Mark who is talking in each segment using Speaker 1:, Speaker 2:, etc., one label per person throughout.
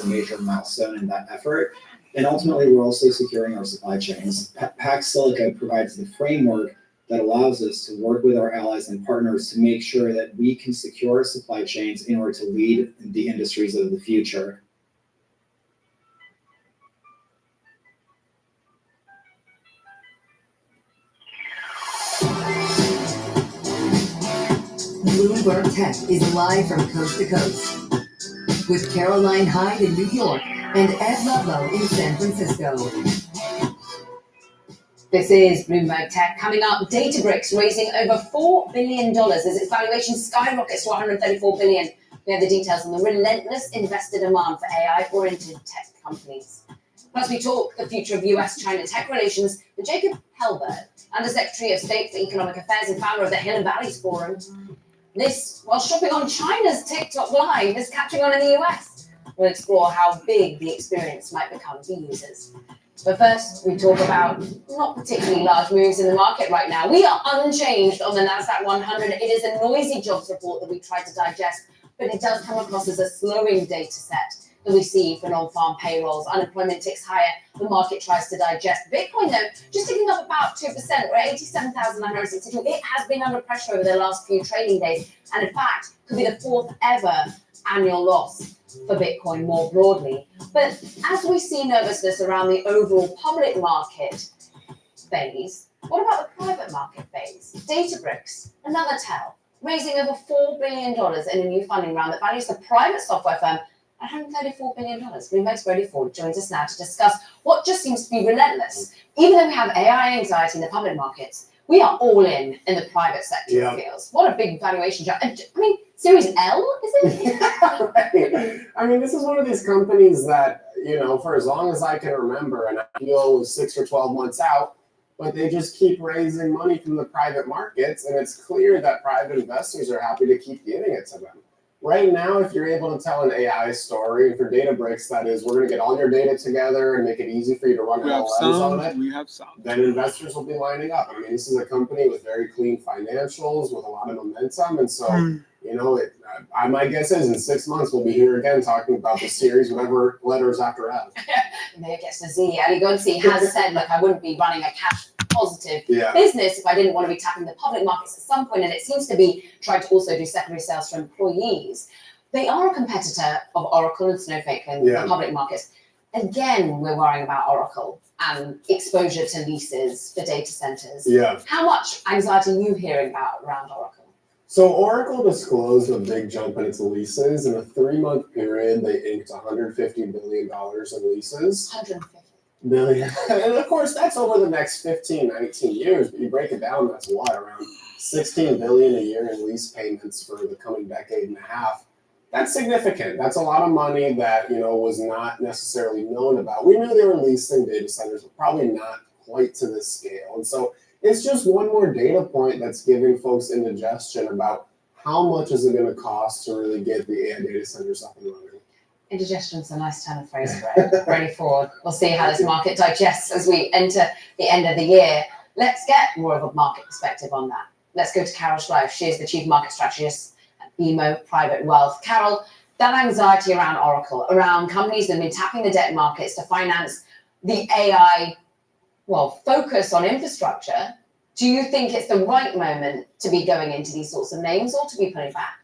Speaker 1: a major milestone in that effort. And ultimately, we're also securing our supply chains. Pax Silica provides the framework that allows us to work with our allies and partners to make sure that we can secure our supply chains in order to lead the industries of the future.
Speaker 2: Bloomberg Tech is live from coast to coast with Caroline Hyde in New York and Ed Ludlow in San Francisco.
Speaker 3: This is Bloomberg Tech. Coming up, Databricks raising over $4 billion as its valuation skyrockets to $134 billion. We have the details on the relentless investor demand for AI-oriented tech companies. Plus, we talk the future of US-China tech relations with Jacob Helberg, Undersecretary of State for Economic Affairs and founder of the Hill and Valleys Forum. This, while shopping on China's TikTok Live, is catching on in the US. We'll explore how big the experience might become for users. But first, we talk about not particularly large moves in the market right now. We are unchanged on the NASDAQ 100. It is a noisy jobs report that we try to digest, but it does come across as a slowing data set that we see for non-farm payrolls. Unemployment ticks higher. The market tries to digest. Bitcoin, though, just ticking up about 2%. We're at 87,962. It has been under pressure over the last few trading days, and in fact, could be the fourth ever annual loss for Bitcoin more broadly. But as we see nervousness around the overall public market phase, what about the private market phase? Databricks, another tell, raising over $4 billion in a new funding round that values the private software firm at $134 billion. Bloomberg's Brody Ford joins us now to discuss what just seems to be relentless. Even though we have AI anxiety in the public markets, we are all in the private sector, it feels. What a big valuation jump. I mean, Series L, is it?
Speaker 4: Yeah, right. I mean, this is one of these companies that, for as long as I can remember, an IPO was 6 or 12 months out, but they just keep raising money from the private markets, and it's clear that private investors are happy to keep giving it to them. Right now, if you're able to tell an AI story, for Databricks, that is, we're going to get all your data together and make it easy for you to run LLMs on it, then investors will be lining up. I mean, this is a company with very clean financials, with a lot of momentum, and so, my guess is in 6 months, we'll be here again talking about the series, whatever letters after F.
Speaker 3: Maybe it gets to Z. Ali Gonsi has said, look, I wouldn't be running a cash positive business if I didn't want to be tapping the public markets at some point, and it seems to be trying to also do secondary sales for employees. They are a competitor of Oracle and Snowflake in the public markets. Again, we're worrying about Oracle and exposure to leases for data centers. How much anxiety are you hearing about around Oracle?
Speaker 4: So Oracle disclosed a big jump in its leases. In a 3-month period, they inked $150 billion in leases.
Speaker 3: 150
Speaker 4: billion. And of course, that's over the next 15, 19 years. But you break it down, that's what, around 16 billion a year in lease payments for the coming decade and a half. That's significant. That's a lot of money that, was not necessarily known about. We knew they were leasing data centers, but probably not quite to this scale. And so it's just one more data point that's giving folks indigestion about how much is it going to cost to really get the AI data centers up and running.
Speaker 3: Indigestion's a nice turn of phrase for it. Ready forward. We'll see how this market digests as we enter the end of the year. Let's get more of a market perspective on that. Let's go to Carol Schleif. She is the Chief Market Strategist at BMO Private Wealth. Carol, that anxiety around Oracle, around companies that have been tapping the debt markets to finance the AI, focus on infrastructure, do you think it's the right moment to be going into these sorts of names or to be pulling back?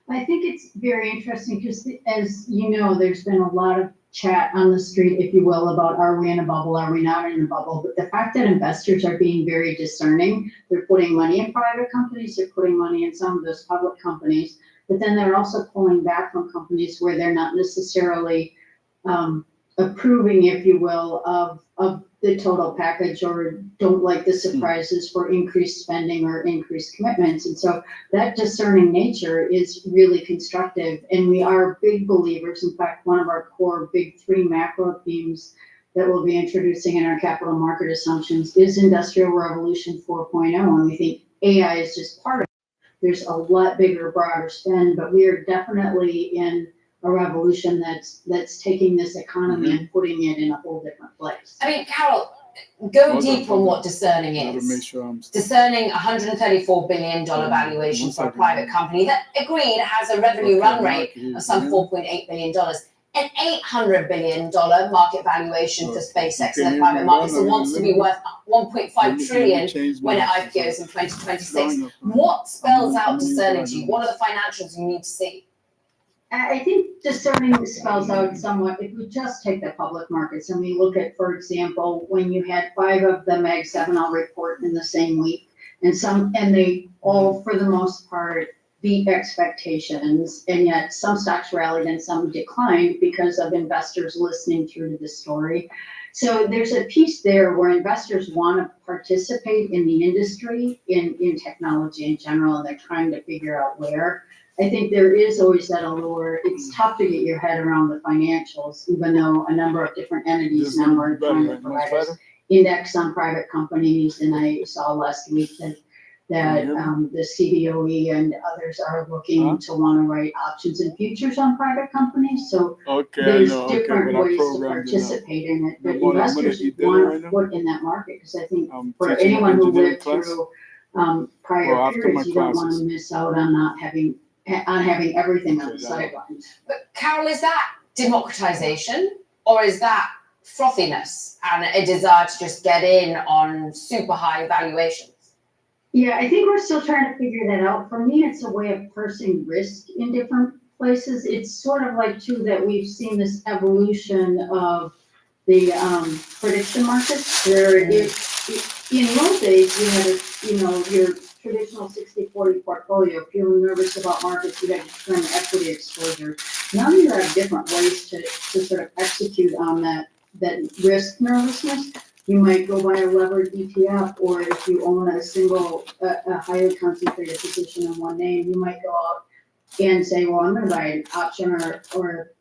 Speaker 5: I think it's very interesting because, as you know, there's been a lot of chat on the street, if you will, about are we in a bubble, are we not in a bubble? But the fact that investors are being very discerning, they're putting money in private companies, they're putting money in some of those public companies, but then they're also pulling back from companies where they're not necessarily approving, if you will, of the total package or don't like the surprises for increased spending or increased commitments. And so that discerning nature is really constructive. And we are big believers. In fact, one of our core big 3 macro themes that we'll be introducing in our capital market assumptions is Industrial Revolution 4.0. And we think AI is just part of it. There's a lot bigger, broader spend, but we are definitely in a revolution that's taking this economy and putting it in a whole different place.
Speaker 3: I mean, Carol, go deep on what discerning is. Discerning $134 billion valuation for a private company that, agreed, has a revenue run rate of some $4.8 billion. an $800 billion market valuation for SpaceX in the private markets and wants to be worth 1.5 trillion when it IPOs in 2026. What spells out discerning to you? What are the financials you need to see?
Speaker 5: I think discerning spells out somewhat, if we just take the public markets and we look at, for example, when you had 5 of the Mag 7 all report in the same week, and they all, for the most part, beat expectations, and yet some stocks rallied and some declined because of investors listening through to the story. So there's a piece there where investors want to participate in the industry, in technology in general, and they're trying to figure out where. I think there is always that allure. It's tough to get your head around the financials, even though a number of different entities now are trying to provide us index on private companies. And I saw last week that the CBOE and others are looking to want to write options and futures on private companies. So there's different ways to participate in it. But investors want to put in that market, because I think for anyone who lived through prior periods, you don't want to miss out on not having everything on the sidelines.
Speaker 3: But Carol, is that democratization, or is that frothiness and a desire to just get in on super high valuations?
Speaker 5: Yeah, I think we're still trying to figure that out. For me, it's a way of parsing risk in different places. It's sort of like, too, that we've seen this evolution of the prediction markets, where in those days you had your traditional 60-40 portfolio. If you were nervous about markets, you had to turn equity exposure. Now you have different ways to sort of execute on that risk nervousness. You might go buy a levered ETF, or if you own a highly concentrated position in one name, you might go out and say, well, I'm going to buy an option or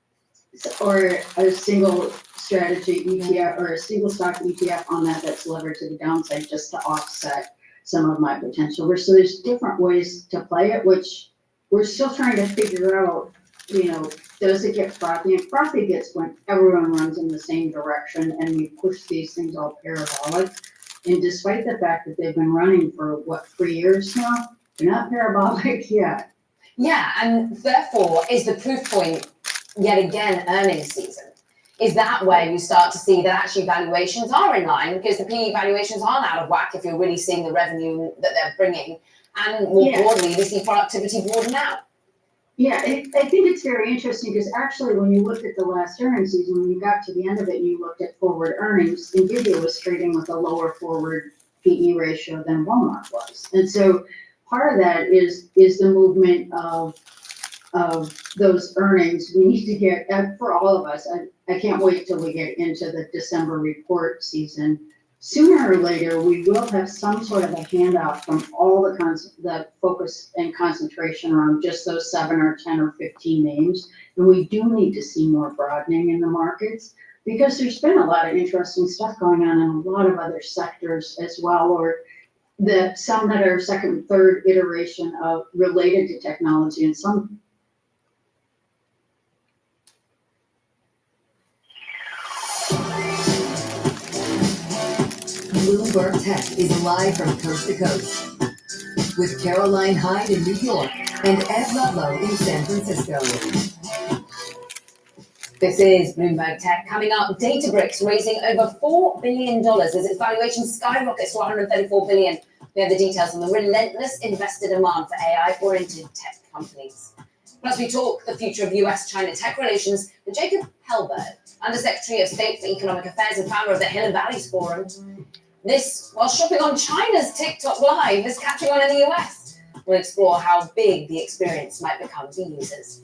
Speaker 5: a single strategy ETF or a single stock ETF on that's levered to the downside, just to offset some of my potential. So there's different ways to play it, which we're still trying to figure out. Does it get frothy? And frothy gets when everyone runs in the same direction and we push these things all parabolic. And despite the fact that they've been running for 3 years now, they're not parabolic yet.
Speaker 3: Yeah, and therefore is the proof point yet again earnings season. Is that where you start to see that actually valuations are in line, because the PE valuations aren't out of whack if you're really seeing the revenue that they're bringing, and more broadly we see productivity broaden out?
Speaker 5: Yeah, I think it's very interesting, because actually when you looked at the last earnings season, when you got to the end of it and you looked at forward earnings, NVIDIA was trading with a lower forward PE ratio than Walmart was. And so part of that is the movement of those earnings. We need to get, for all of us, I can't wait till we get into the December report season. Sooner or later, we will have some sort of a handout from all the focus and concentration around just those 7 or 10 or 15 names. And we do need to see more broadening in the markets, because there's been a lot of interesting stuff going on in a lot of other sectors as well, or some that are second, third iteration of related to technology, and some.
Speaker 2: Bloomberg Tech is live from coast to coast with Caroline Hyde in New York and Ed Ludlow in San Francisco.
Speaker 3: This is Bloomberg Tech. Coming up, Databricks raising over $4 billion as its valuation skyrockets to $134 billion. We have the details on the relentless investor demand for AI-oriented tech companies. Plus, we talk the future of US-China tech relations with Jacob Helberg, Undersecretary of State for Economic Affairs and founder of the Hill and Valleys Forum. This, while shopping on China's TikTok Live, is catching on in the US. We'll explore how big the experience might become to users.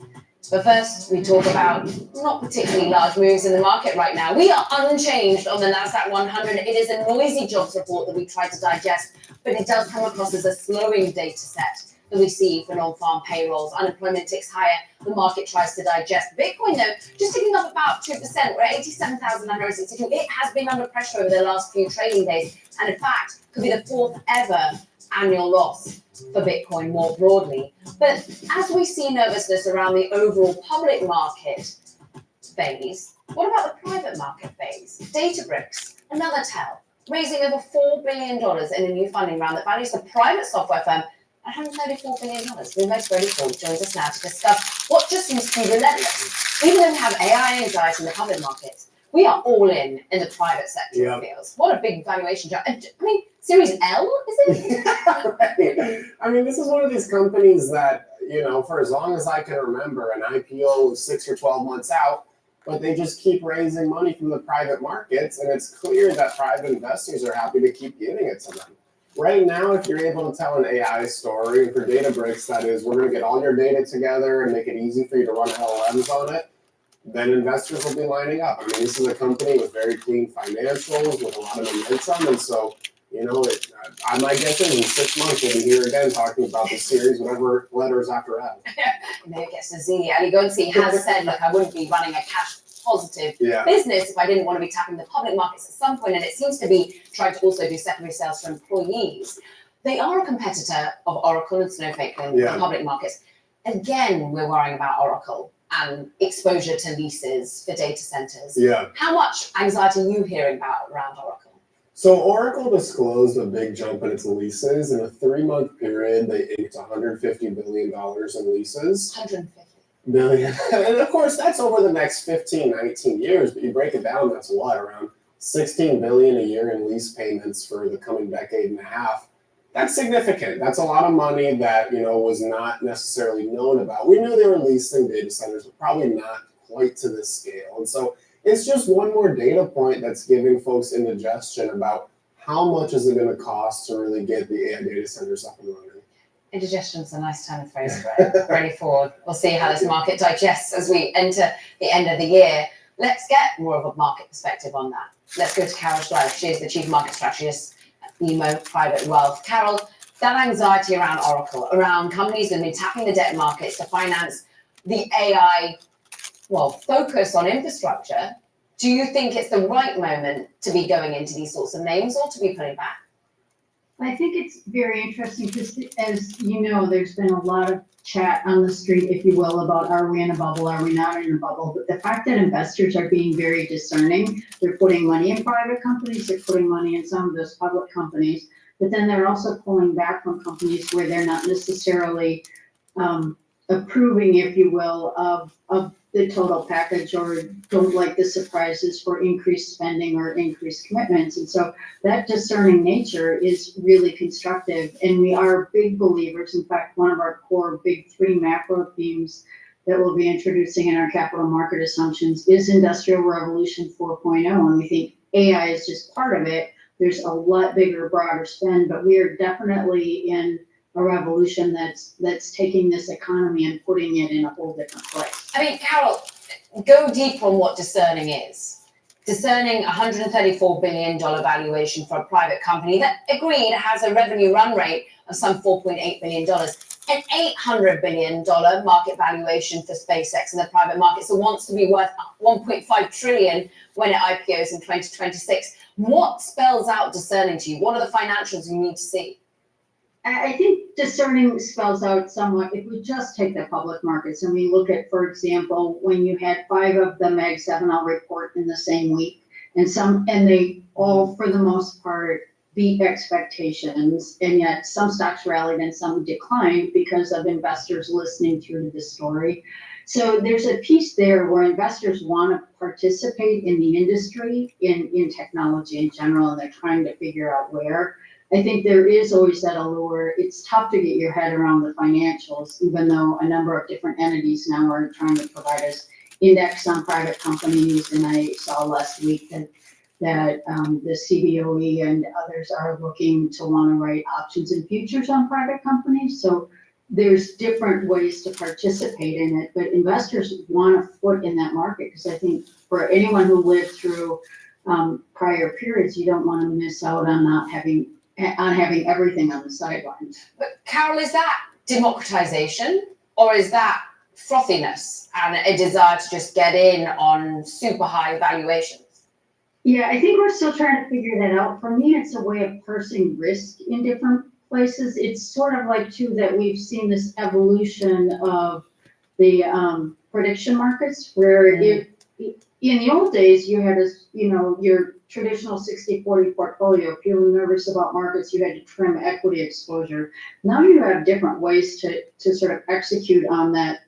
Speaker 3: But first, we talk about not particularly large moves in the market right now. We are unchanged on the NASDAQ 100. It is a noisy jobs report that we try to digest, but it does come across as a slowing data set that we see for non-farm payrolls. Unemployment ticks higher. The market tries to digest. Bitcoin, though, just ticking up about 2%. We're at 87,962. It has been under pressure over the last few trading days, and in fact, could be the 4th ever annual loss for Bitcoin more broadly. But as we see nervousness around the overall public market phase, what about the private market phase? Databricks, another tell, raising over $4 billion in a new funding round that values the private software firm $134 billion. Bloomberg's Brody Ford joins us now to discuss what just seems to be relentless. Even though we have AI anxiety in the public markets, we are all in the private sector, it feels. What a big valuation jump. I mean, Series L, is it?
Speaker 4: Right. I mean, this is one of these companies that, for as long as I can remember, an IPO was 6 or 12 months out, but they just keep raising money from the private markets, and it's clear that private investors are happy to keep giving it to them. Right now, if you're able to tell an AI story, and for Databricks, that is, we're going to get all your data together and make it easy for you to run LLMs on it, then investors will be lining up. I mean, this is a company with very clean financials, with a lot of momentum, and so, my guess is in 6 months we'll be here again talking about this series, whatever letters after F.
Speaker 3: Maybe it gets to Z. Ali Gonsi has said, look, I wouldn't be running a cash positive business if I didn't want to be tapping the public markets at some point, and it seems to be trying to also do secondary sales for employees. They are a competitor of Oracle and Snowflake in the public markets. Again, we're worrying about Oracle and exposure to leases for data centers. How much anxiety are you hearing about around Oracle?
Speaker 4: So Oracle disclosed a big jump in its leases. In a 3-month period, they inked $150 billion in leases.
Speaker 3: 150
Speaker 4: billion. And of course, that's over the next 15, 19 years. But you break it down, that's what, around 16 billion a year in lease payments for the coming decade and a half. That's significant. That's a lot of money that, was not necessarily known about. We knew they were leasing data centers, but probably not quite to this scale. And so it's just one more data point that's giving folks indigestion about how much is it going to cost to really get the AI data centers up and running.
Speaker 3: Indigestion's a nice turn of phrase for it. Ready forward. We'll see how this market digests as we enter the end of the year. Let's get more of a market perspective on that. Let's go to Carol Schleif. She is the Chief Market Strategist at Nemo Private Wealth. Carol, that anxiety around Oracle, around companies that have been tapping the debt markets to finance the AI, focus on infrastructure, do you think it's the right moment to be going into these sorts of names or to be pulling back?
Speaker 5: I think it's very interesting because, as you know, there's been a lot of chat on the street, if you will, about are we in a bubble, are we not in a bubble? But the fact that investors are being very discerning, they're putting money in private companies, they're putting money in some of those public companies, but then they're also pulling back from companies where they're not necessarily approving, if you will, of the total package or don't like the surprises for increased spending or increased commitments. And so that discerning nature is really constructive. And we are big believers. In fact, one of our core big 3 macro themes that we'll be introducing in our capital market assumptions is Industrial Revolution 4.0. And we think AI is just part of it. There's a lot bigger, broader spend, but we are definitely in a revolution that's taking this economy and putting it in a whole different place.
Speaker 3: I mean, Carol, go deep on what discerning is. Discerning $134 billion valuation for a private company that, agreed, has a revenue run rate of some $4.8 billion, an $800 billion market valuation for SpaceX in the private market, so wants to be worth $1.5 trillion when it IPOs in 2026. What spells out discerning to you? What are the financials you need to see?
Speaker 5: I think discerning spells out somewhat, if we just take the public markets and we look at, for example, when you had 5 of the Mag 7L report in the same week, and they all, for the most part, beat expectations, and yet some stocks rallied and some declined because of investors listening through the story. So there's a piece there where investors want to participate in the industry, in technology in general, and they're trying to figure out where. I think there is always that allure. It's tough to get your head around the financials, even though a number of different entities now are trying to provide us index on private companies. And I saw last week that the CBOE and others are looking to want to write options and futures on private companies. So there's different ways to participate in it, but investors want a foot in that market, because I think for anyone who lived through prior periods, you don't want to miss out on having everything on the sidelines.
Speaker 3: But Carol, is that democratization or is that frothiness and a desire to just get in on super high valuations?
Speaker 5: Yeah, I think we're still trying to figure that out. For me, it's a way of parsing risk in different places. It's sort of like, too, that we've seen this evolution of the prediction markets where in the old days, you had your traditional 60-40 portfolio. If you were nervous about markets, you had to trim equity exposure. Now you have different ways to sort of execute on that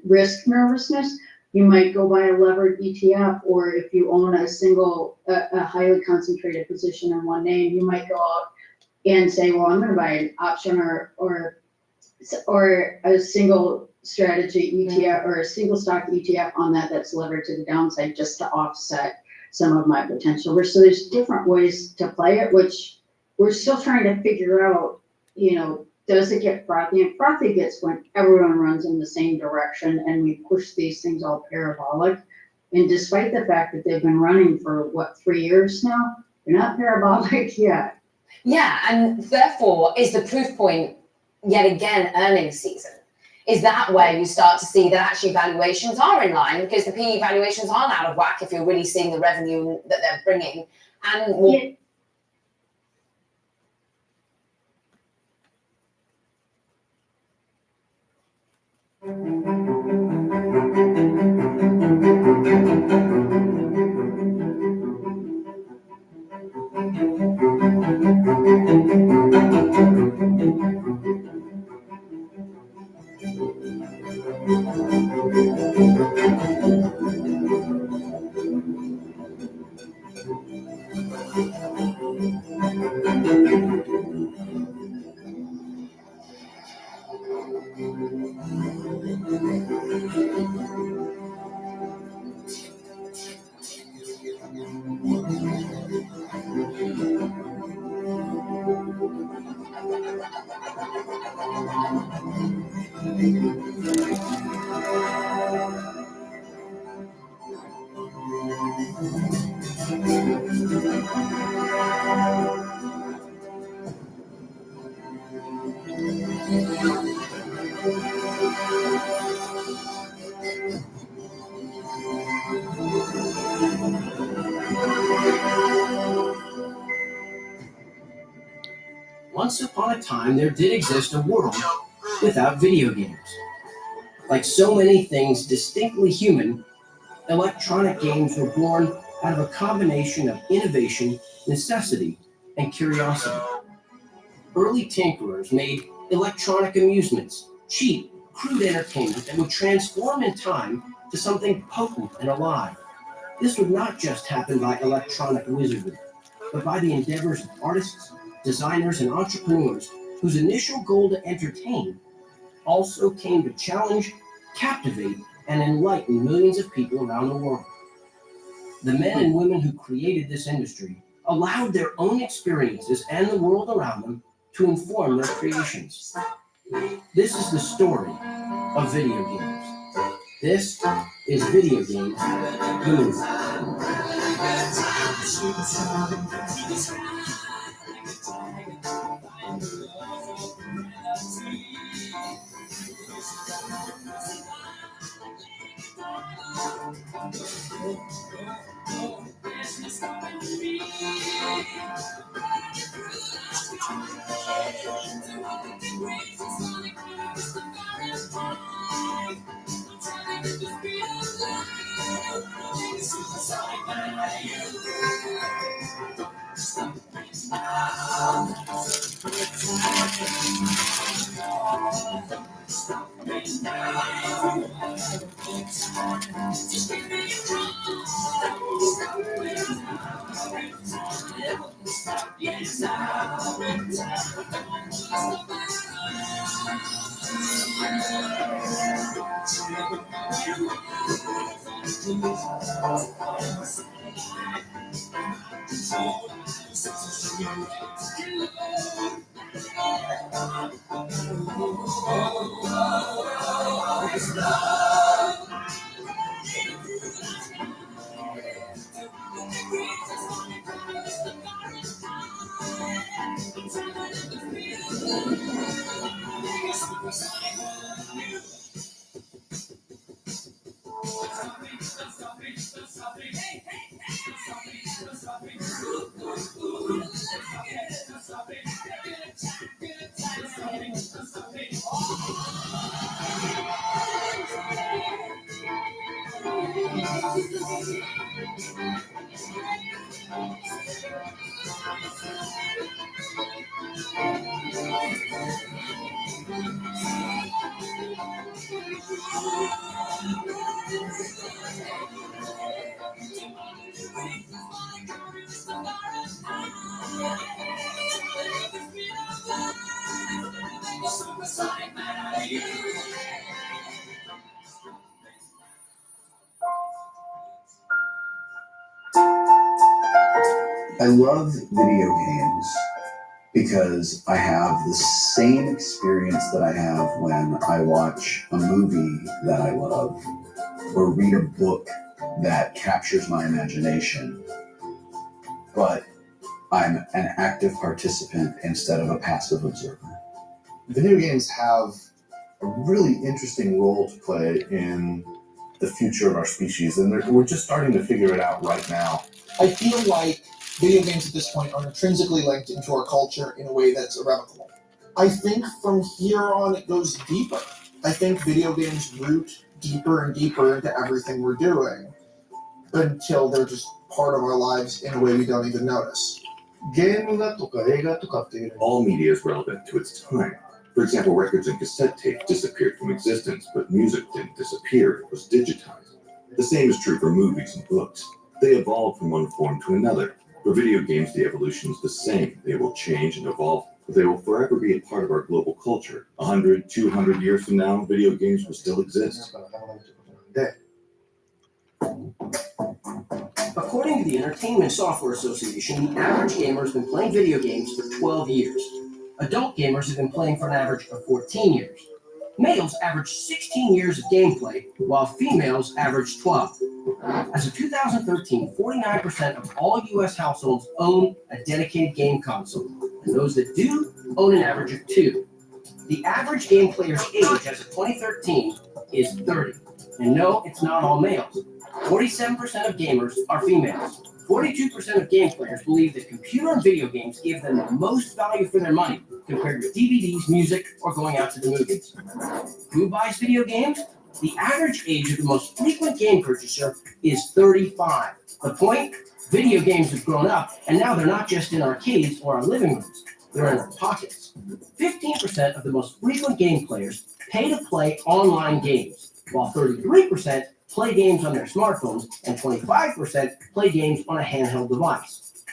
Speaker 5: risk nervousness. You might go buy a levered ETF, or if you own a highly concentrated position in one name, you might go out and say, well, I'm going to buy an option or a single strategy ETF or a single stock ETF on that's levered to the downside just to offset some of my potential risk. So there's different ways to play it, which we're still trying to figure out, does it get frothy? And frothy gets when everyone runs in the same direction and we push these things all parabolic. And despite the fact that they've been running for 3 years now, they're not parabolic yet.
Speaker 3: Yeah, and therefore is the proof point yet again earnings season. Is that where you start to see that actually valuations are in line, because the PE valuations aren't out of whack if you're really seeing the revenue that they're bringing? And
Speaker 6: Once upon a time, there did exist a world without video games. Like so many things distinctly human, electronic games were born out of a combination of innovation, necessity, and curiosity. Early tinkerers made electronic amusements, cheap, crude entertainment that would transform in time to something potent and alive. This would not just happen by electronic wizardry, but by the endeavors of artists, designers, and entrepreneurs whose initial goal to entertain also came to challenge, captivate, and enlighten millions of people around the world. The men and women who created this industry allowed their own experiences and the world around them to inform their creations. This is the story of video games. This is Video Games, the movie.
Speaker 7: I love video games because I have the same experience that I have when I watch a movie that I love or read a book that captures my imagination. But I'm an active participant instead of a passive observer.
Speaker 8: Video games have a really interesting role to play in the future of our species, and we're just starting to figure it out right now.
Speaker 9: I feel like video games at this point are intrinsically linked into our culture in a way that's irrevocable. I think from here on it goes deeper. I think video games root deeper and deeper into everything we're doing until they're just part of our lives in a way we don't even notice.
Speaker 8: ゲームだとか映画とかっていうのは
Speaker 10: All media is relevant to its time. For example, records and cassette tape disappeared from existence, but music didn't disappear, it was digitized. The same is true for movies and books. They evolve from one form to another. For video games, the evolution is the same. They will change and evolve, but they will forever be a part of our global culture. 100, 200 years from now, video games will still exist.
Speaker 6: According to the Entertainment Software Association, the average gamer has been playing video games for 12 years. Adult gamers have been playing for an average of 14 years. Males average 16 years of gameplay, while females average 12. As of 2013, 49% of all U.S. households own a dedicated game console, and those that do own an average of 2. The average game player's age as of 2013 is 30. And no, it's not all males. 47% of gamers are females. 42% of game players believe that computer and video games give them the most value for their money compared with DVDs, music, or going out to the movies. Who buys video games? The average age of the most frequent game purchaser is 35. The point? Video games have grown up, and now they're not just in arcades or our living rooms. They're in our pockets. 15% of the most frequent game players pay to play online games, while 33% play games on their smartphones, and 25% play games on a handheld device.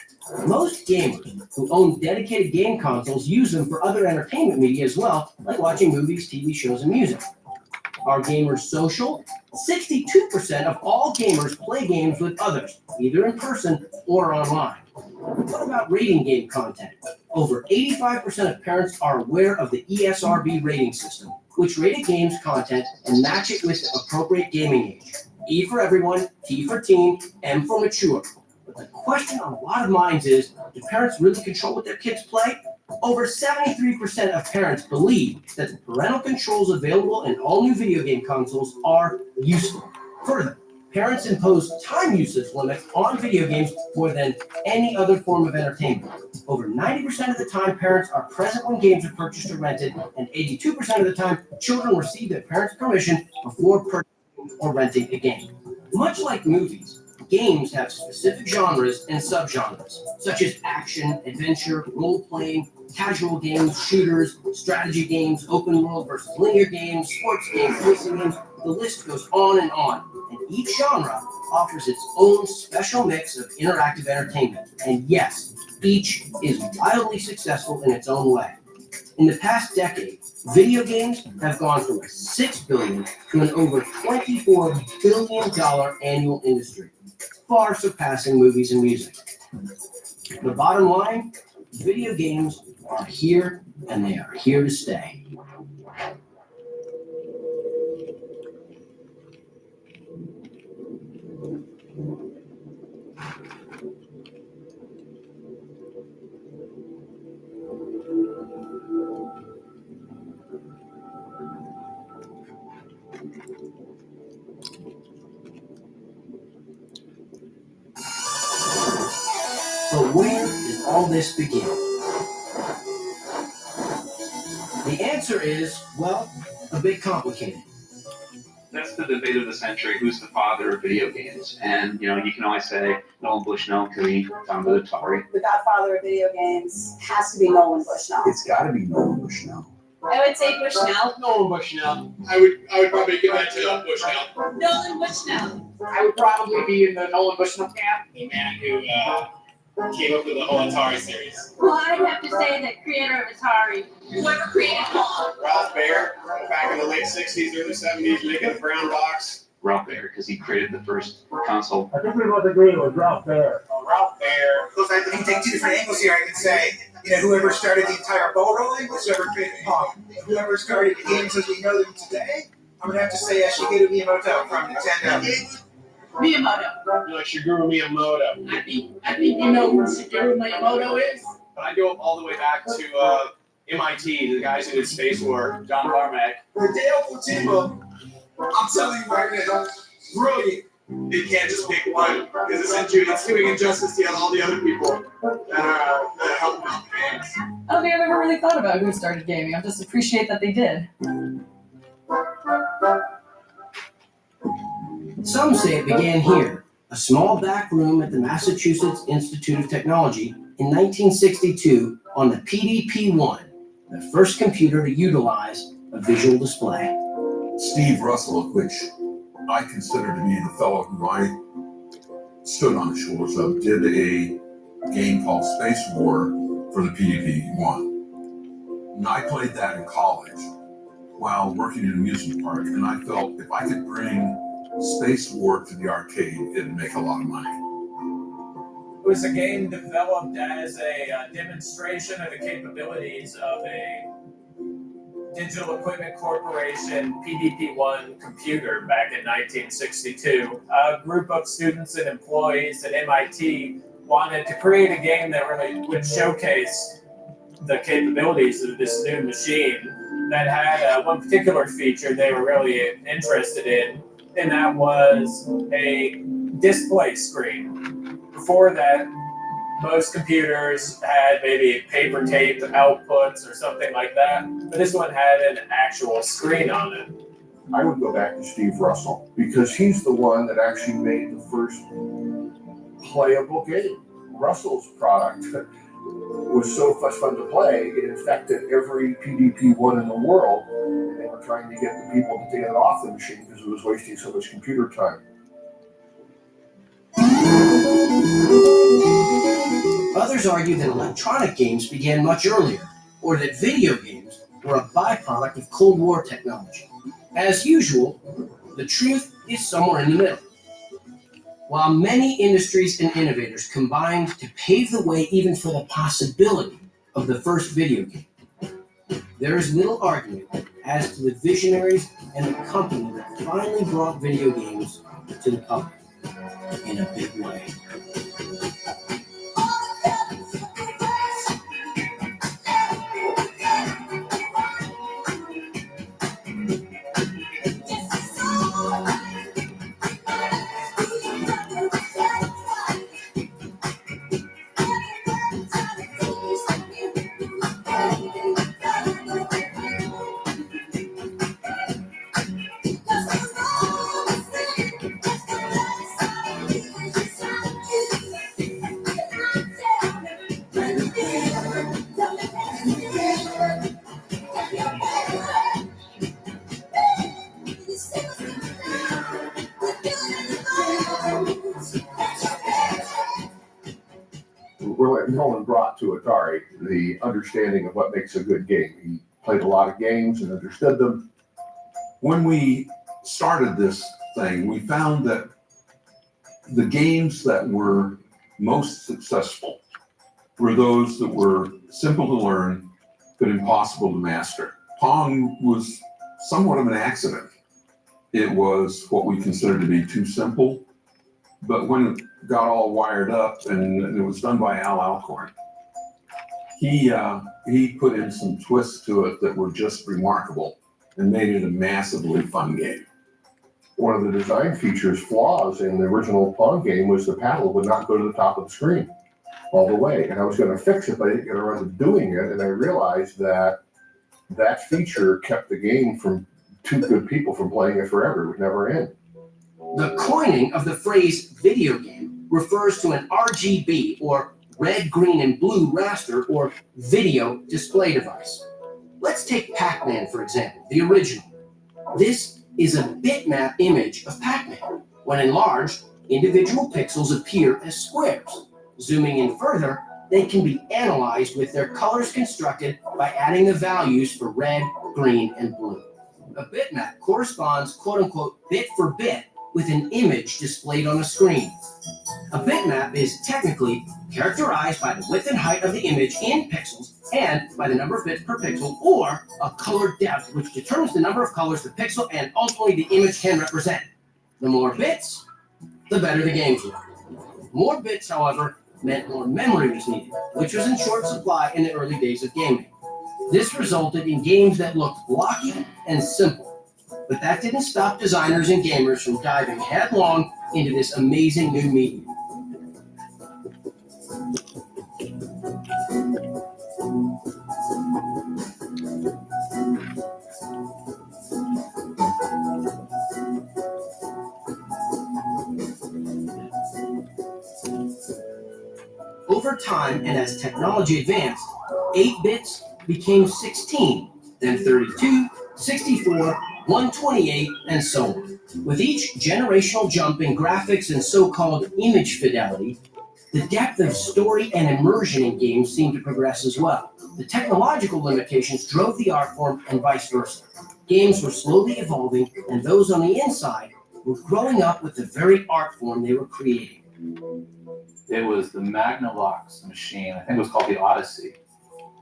Speaker 6: Most gamers who own dedicated game consoles use them for other entertainment media as well, like watching movies, TV shows, and music. Are gamers social? 62% of all gamers play games with others, either in person or online. What about rating game content? Over 85% of parents are aware of the ESRB rating system, which rated games content and match it with the appropriate gaming age. E for everyone, T for teen, M for mature. But the question on a lot of minds is, do parents really control what their kids play? Over 73% of parents believe that the parental controls available in all new video game consoles are useful. Further, parents impose time usage limits on video games more than any other form of entertainment. Over 90% of the time, parents are present when games are purchased or rented, and 82% of the time, children receive their parents' permission before purchasing or renting a game. Much like movies, games have specific genres and subgenres, such as action, adventure, role-playing, casual games, shooters, strategy games, open world versus linear games, sports games, racing games. The list goes on, and each genre offers its own special mix of interactive entertainment. And yes, each is wildly successful in its own way. In the past decade, video games have gone from a $6 billion to an over $24 billion annual industry, far surpassing movies and music. The bottom line, video games are here, and they are here to stay. But where did all this begin? The answer is, well, a bit complicated.
Speaker 11: That's that's the debate of the century. Who's the father of video games? And you can always say Nolan Bushnell because he founded Atari.
Speaker 12: The godfather of video games has to be Nolan Bushnell.
Speaker 7: It's got to be Nolan Bushnell.
Speaker 12: I would say Bushnell.
Speaker 4: Nolan Bushnell.
Speaker 13: I would probably give that to Bushnell.
Speaker 12: Nolan Bushnell.
Speaker 13: I would probably be in the Nolan Bushnell camp. The man who came up with the whole Atari series.
Speaker 12: Well, I'd have to say the creator of Atari, whoever created Pong.
Speaker 13: Ralph Baer, back in the late 60s, early 70s, making a brown box.
Speaker 11: Ralph Baer because he created the first console.
Speaker 14: I think we both agree it was Ralph Baer.
Speaker 13: Ralph Baer.
Speaker 15: Look, I can take two different angles here. I can say, whoever started the entire ball rolling was whoever created Pong. Whoever started the games as we know them today, I'm going to have to say Shigeru Miyamoto from Nintendo.
Speaker 12: Miyamoto.
Speaker 13: You're like Shigeru Miyamoto.
Speaker 12: I think you know who Shigeru Miyamoto is.
Speaker 13: But I go all the way back to MIT, the guys who did Space War, John Carmack.
Speaker 15: Hideo Kojima, I'm telling you right now, brilliant. You can't just pick one because it's doing injustice to all the other people that are helping out the games.
Speaker 16: I don't think I've ever really thought about who started gaming. I just appreciate that they did.
Speaker 6: Some say it began here, a small back room at the Massachusetts Institute of Technology in 1962 on the PDP-1, the first computer to utilize a visual display.
Speaker 17: Steve Russell, which I consider to be the fellow who I stood on the shoulders of, did a game called Space War for the PDP-1. And I played that in college while working in an amusement park, and I felt if I could bring Space War to the arcade, it'd make a lot of money.
Speaker 18: It was a game developed as a demonstration of the capabilities of a Digital Equipment Corporation PDP-1 computer back in 1962. A group of students and employees at MIT wanted to create a game that really would showcase the capabilities of this new machine that had one particular feature they were really interested in, and that was a display screen. Before that, most computers had maybe paper taped outputs or something like that, but this one had an actual screen on it.
Speaker 17: I would go back to Steve Russell because he's the one that actually made the first playable game. Russell's product was so much fun to play, it infected every PDP-1 in the world, and they were trying to get the people to take it off the machine because it was wasting so much computer time.
Speaker 6: Others argue that electronic games began much earlier, or that video games were a byproduct of Cold War technology. As usual, the truth is somewhere in the middle. While many industries and innovators combined to pave the way even for the possibility of the first video game, there is little argument as to the visionaries and the company that finally brought video games to the public in a big way.
Speaker 17: Nolan brought to Atari the understanding of what makes a good game. He played a lot of games and understood them. When we started this thing, we found that the games that were most successful were those that were simple to learn but impossible to master. Pong was somewhat of an accident. It was what we considered to be too simple, but when it got all wired up, and it was done by Al Alcorn, he put in some twists to it that were just remarkable and made it a massively fun game.
Speaker 19: One of the design flaws in the original Pong game was the paddle would not go to the top of the screen all the way. And I was going to fix it, but I didn't get around to doing it. And I realized that that feature kept the game from two good people from playing it forever. It would never end.
Speaker 6: The coining of the phrase video game refers to an RGB, or red, green, and blue raster, or video display device. Let's take Pac-Man, for example, the original. This is a bitmap image of Pac-Man. When enlarged, individual pixels appear as squares. Zooming in further, they can be analyzed with their colors constructed by adding the values for red, green, and blue. A bitmap corresponds, quote-unquote, bit for bit with an image displayed on a screen. A bitmap is technically characterized by the width and height of the image in pixels and by the number of bits per pixel, or a color depth, which determines the number of colors the pixel and ultimately the image can represent. The more bits, the better the games were. More bits, however, meant more memory was needed, which was in short supply in the early days of gaming. This resulted in games that looked blocky and simple. But that didn't stop designers and gamers from diving headlong into this amazing new medium. Over time, and as technology advanced, 8 bits became 16, then 32, 64, 128, and so on. With each generational jump in graphics and so-called image fidelity, the depth of story and immersion in games seemed to progress as well. The technological limitations drove the art form and vice versa. Games were slowly evolving, and those on the inside were growing up with the very art form they were creating.
Speaker 20: It was the Magnavox machine. I think it was called the Odyssey.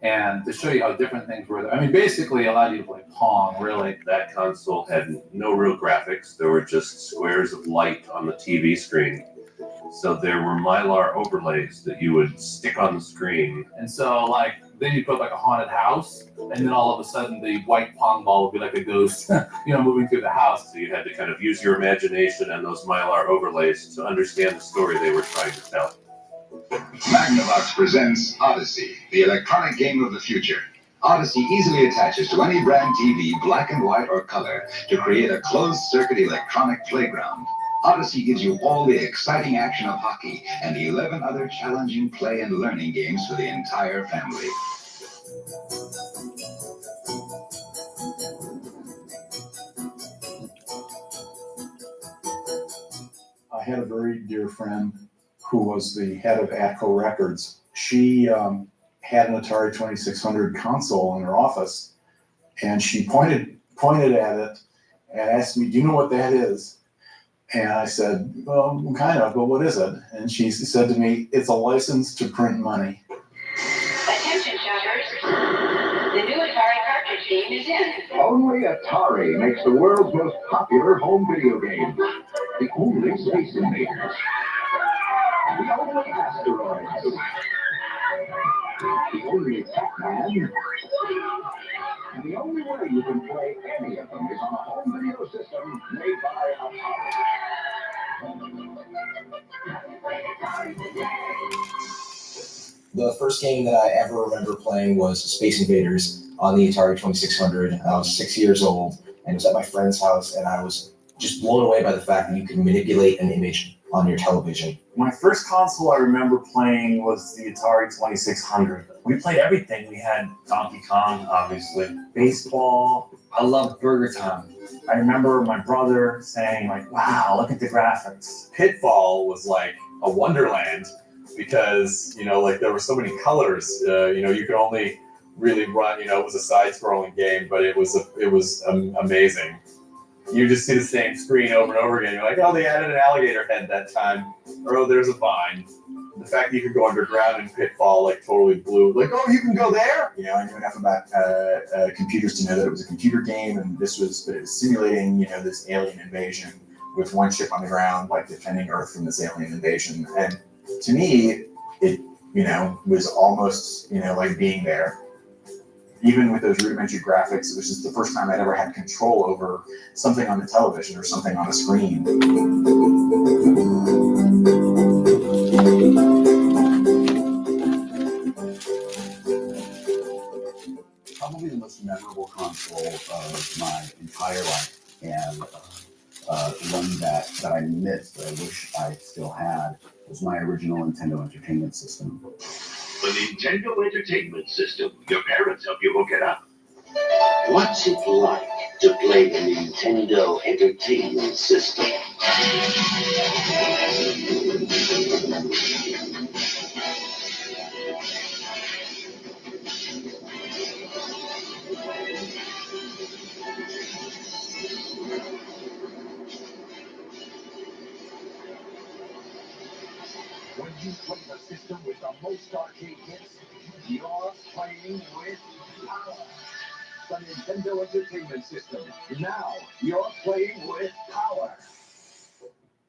Speaker 20: And to show you how different things were there, I mean, basically allowed you to play Pong, really.
Speaker 21: That console had no real graphics. There were just squares of light on the TV screen. So there were Mylar overlays that you would stick on the screen.
Speaker 20: And so, like, then you put like a haunted house, and then all of a sudden the white Pong ball would be like a ghost, moving through the house.
Speaker 21: So you had to kind of use your imagination and those Mylar overlays to understand the story they were trying to tell.
Speaker 22: Magnavox presents Odyssey, the electronic game of the future. Odyssey easily attaches to any brand TV, black and white or color, to create a closed-circuit electronic playground. Odyssey gives you all the exciting action of hockey and 11 other challenging play and learning games for the entire family.
Speaker 23: I had a very dear friend who was the head of Atco Records. She had an Atari 2600 console in her office, and she pointed at it and asked me, "Do you know what that is?" And I said, "Well, kind of, but what is it?" And she said to me, "It's a license to print money."
Speaker 24: Attention shoppers, the new Atari cartridge game is in.
Speaker 25: Only Atari makes the world's most popular home video game. The only Space Invaders. The only Asteroids. The only Pac-Man. And the only way you can play any of them is on a home video system made by Atari.
Speaker 26: The first game that I ever remember playing was Space Invaders on the Atari 2600. I was 6 years old, and it was at my friend's house, and I was just blown away by the fact that you could manipulate an image on your television.
Speaker 27: My first console I remember playing was the Atari 2600. We played everything. We had Donkey Kong, obviously, baseball. I loved Burger Time. I remember my brother saying, like, "Wow, look at the graphics."
Speaker 28: Pitfall was like a wonderland because, like there were so many colors. You could only really run, it was a side-scrolling game, but it was amazing. You just see the same screen over and over again. You're like, oh, they added an alligator head that time. Or, oh, there's a vine. The fact that you could go underground in Pitfall, like, totally blew. Like, oh, you can go there?
Speaker 23: I knew enough about computers to know that it was a computer game, and but it was simulating, this alien invasion with one ship on the ground, like defending Earth from this alien invasion. And to me, it, was almost, like being there. Even with those rudimentary graphics, it was just the first time I'd ever had control over something on the television or something on a screen.
Speaker 7: Probably the most memorable console of my entire life my original Nintendo Entertainment System.
Speaker 25: The Nintendo Entertainment System. Your parents help you hook it up. What's it like to play the Nintendo Entertainment System? When you play the system with the most arcade hits, you're playing with power. The Nintendo Entertainment System. Now you're playing with power.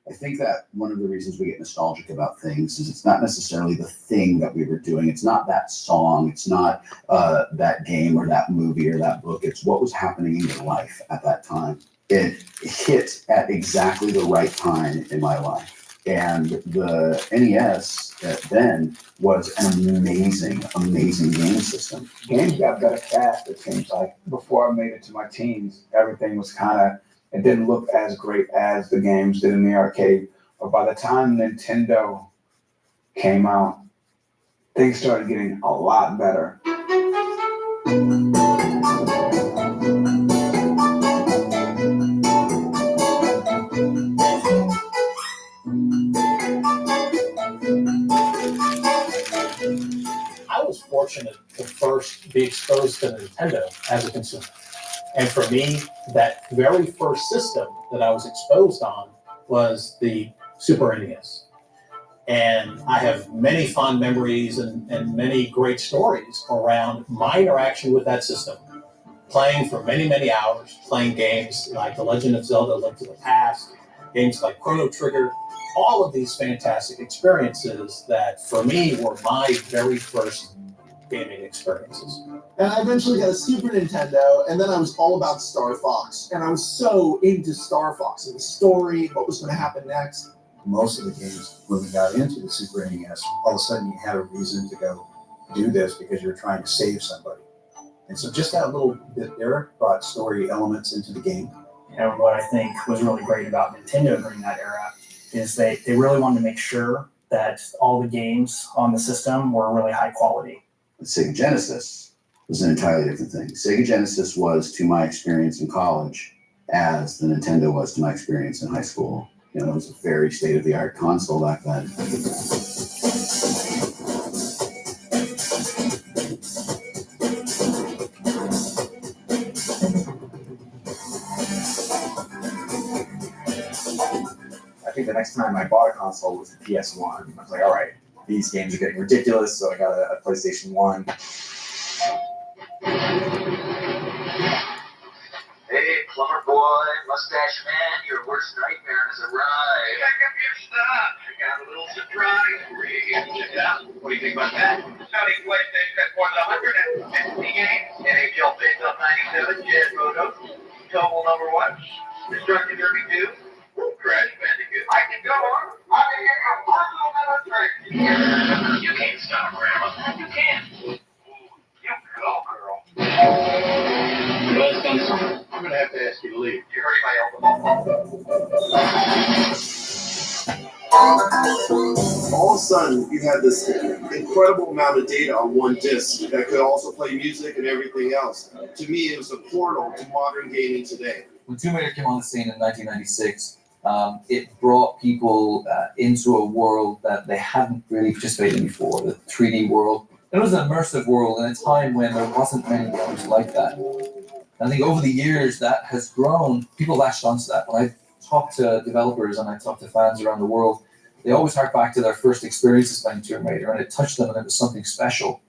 Speaker 7: I think that one of the reasons we get nostalgic about things is it's not necessarily the thing that we were doing. It's not that song. It's not that game or that movie or that book. It's what was happening in your life at that time. It hit at exactly the right time in my life. And the NES then was an amazing, amazing game system.
Speaker 1: Games got better fast, it seems like. Before I made it to my teens, everything was it didn't look as great as the games did in the arcade. But by the time Nintendo came out, things started getting a lot better.
Speaker 18: I was fortunate to first be exposed to Nintendo as a consumer. And for me, that very first system that I was exposed on was the Super NES. And I have many fond memories and many great stories around my interaction with that system. Playing for many, many hours, playing games like The Legend of Zelda: Link to the Past, games like Chrono Trigger, all of these fantastic experiences that for me were my very first gaming experiences.
Speaker 2: And I eventually got a Super Nintendo, and then I was all about Star Fox. And I was so into Star Fox and the story, what was going to happen next.
Speaker 3: Most of the games, when we got into the Super NES, all of a sudden you had a reason to go do this because you're trying to save somebody. And so just that little bit there brought story elements into the game.
Speaker 4: And what I think was really great about Nintendo during that era is they really wanted to make sure that all the games on the system were really high quality.
Speaker 7: Sega Genesis was an entirely different thing. Sega Genesis was to my experience in college as the Nintendo was to my experience in high school. You know, it was a very state-of-the-art console back then.
Speaker 23: I think the next time I bought a console was the PS1. I was like, all right, these games are getting ridiculous, so I got a PlayStation 1.
Speaker 25: Hey, plumber boy, mustache man, your worst nightmare has arrived. Pick up your stuff. I got a little surprise for you. Check it out. What do you think about that? Sony PlayStation has more than 150 games. NHL Face Off 97, Jazz Photo, Total number 1, Destructive Derby 2, Crash Bandicoot. I can go on. I'm in here for personal military. You can't stop, Grandma. You can't. You go, girl.
Speaker 24: PlayStation.
Speaker 25: I'm gonna have to ask you to leave. You hurt my elbow.
Speaker 2: All of a sudden, you had this incredible amount of data on one disc that could also play music and everything else. To me, it was a portal to modern gaming today.
Speaker 5: When Tomb Raider came on the scene in 1996, it brought people into a world that they hadn't really participated in before, the 3D world. It was an immersive world in a time when there wasn't many games like that. And I think over the years that has grown, people latched onto that. When I talk to developers and I talk to fans around the world, they always hark back to their first experiences playing Tomb Raider, and it touched them and it was something special.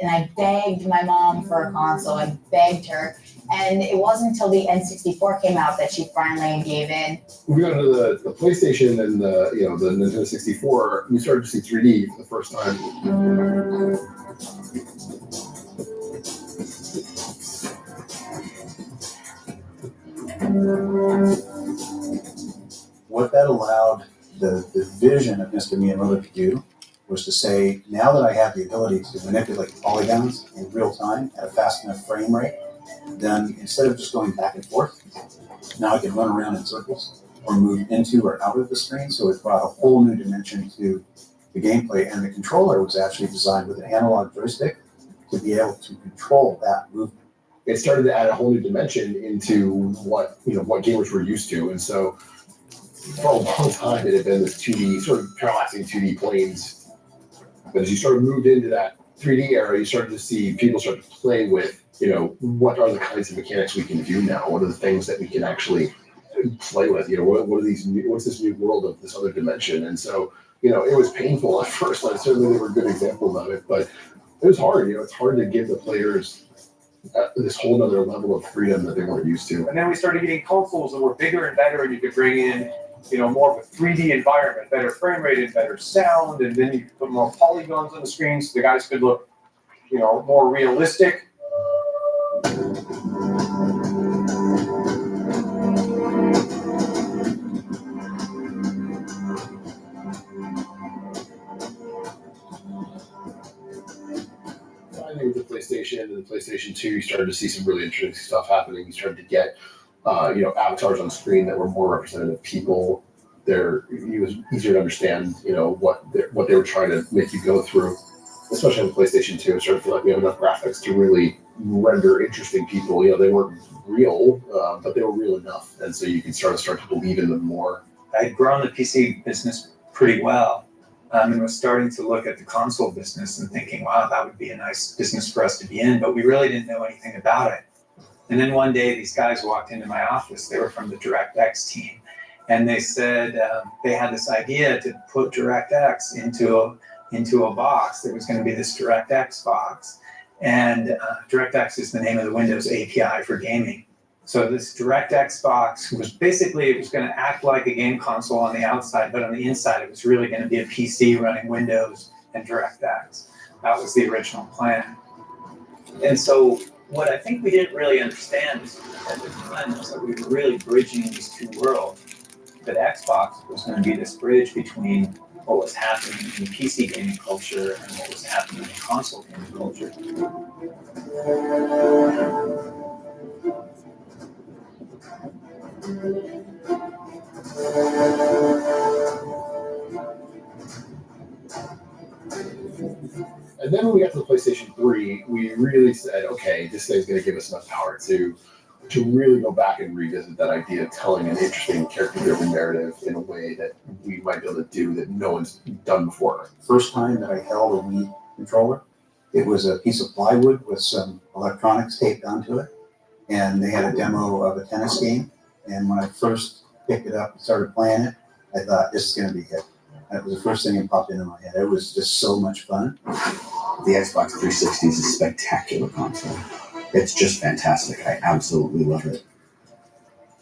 Speaker 24: And I begged my mom for a console. I begged her. And it wasn't until the N64 came out that she finally gave in.
Speaker 19: We got into the PlayStation and the Nintendo 64. We started to see 3D for the first time.
Speaker 3: What that allowed the vision of Mr. Miyamoto to do was to say, now that I have the ability to manipulate polygons in real time at a fast enough frame rate, then instead of just going back and forth, now I can run around in circles or move into or out of the screen. So it brought a whole new dimension to the gameplay. And the controller was actually designed with an analog joystick to be able to control that movement.
Speaker 19: It started to add a whole new dimension into what gamers were used to. And so for a long time it had been this 2D, sort of parallaxing 2D planes. But as you sort of moved into that 3D era, you started to see people start to play with, what are the kinds of mechanics we can do now? What are the things that we can actually play with? What's this new world of this other dimension? And so, it was painful at first. Certainly there were good examples of it, but it was hard. It's hard to give the players this whole other level of freedom that they weren't used to.
Speaker 18: And then we started getting consoles that were bigger and better, and you could bring in, more of a 3D environment, better frame rate and better sound, and then you could put more polygons on the screen so the guys could look, more realistic.
Speaker 19: Finally, with the PlayStation and the PlayStation 2, you started to see some really interesting stuff happening. You started to get, avatars on screen that were more representative of people. It was easier to understand, what they were trying to make you go through. Especially on the PlayStation 2, it started to feel like we have enough graphics to really render interesting people. They weren't real, but they were real enough, and so you could start to believe in them more.
Speaker 8: I had grown the PC business pretty well, and was starting to look at the console business and thinking, wow, that would be a nice business for us to be in, but we really didn't know anything about it. And then one day these guys walked into my office. They were from the DirectX team, and they said they had this idea to put DirectX into a box. There was going to be this DirectX box, and DirectX is the name of the Windows API for gaming. So this DirectX box was basically, it was going to act like a game console on the outside, but on the inside it was really going to be a PC running Windows and DirectX. That was the original plan. And so what I think we didn't really understand at the time was that we were really bridging these two worlds. That Xbox was going to be this bridge between what was happening in the PC gaming culture and what was happening in the console gaming culture.
Speaker 19: And then when we got to the PlayStation 3, we really said, okay, this thing's going to give us enough power to really go back and revisit that idea of telling an interesting character-driven narrative in a way that we might be able to do that no one's done before.
Speaker 3: First time that I held a Wii controller, it was a piece of plywood with some electronics taped onto it, and they had a demo of a tennis game. And when I first picked it up and started playing it, I thought, this is going to be it. That was the first thing that popped into my head. It was just so much fun.
Speaker 7: The Xbox 360 is a spectacular console. It's just fantastic. I absolutely love it.